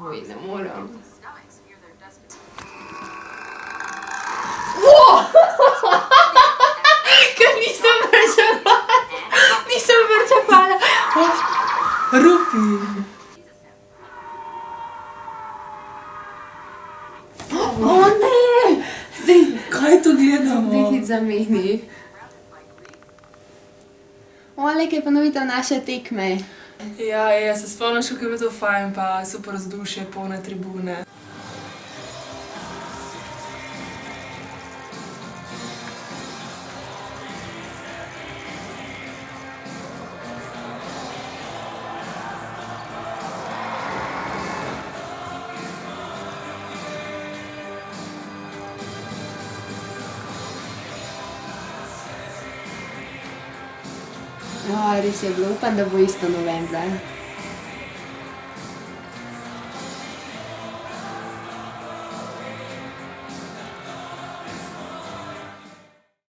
Oj, ne morem. Ker nisem pričakovala. Nisem pričakovala. Rupi. O ne! Dej, Kaj to gledamo? dej hit zameni. Olej, kaj ponovitev naše tekme. Ja, se spomniš, kako je bilo to fajn, pa super vzdušje, polne tribune. Ja, res je bilo, upam, da bo isto novembra.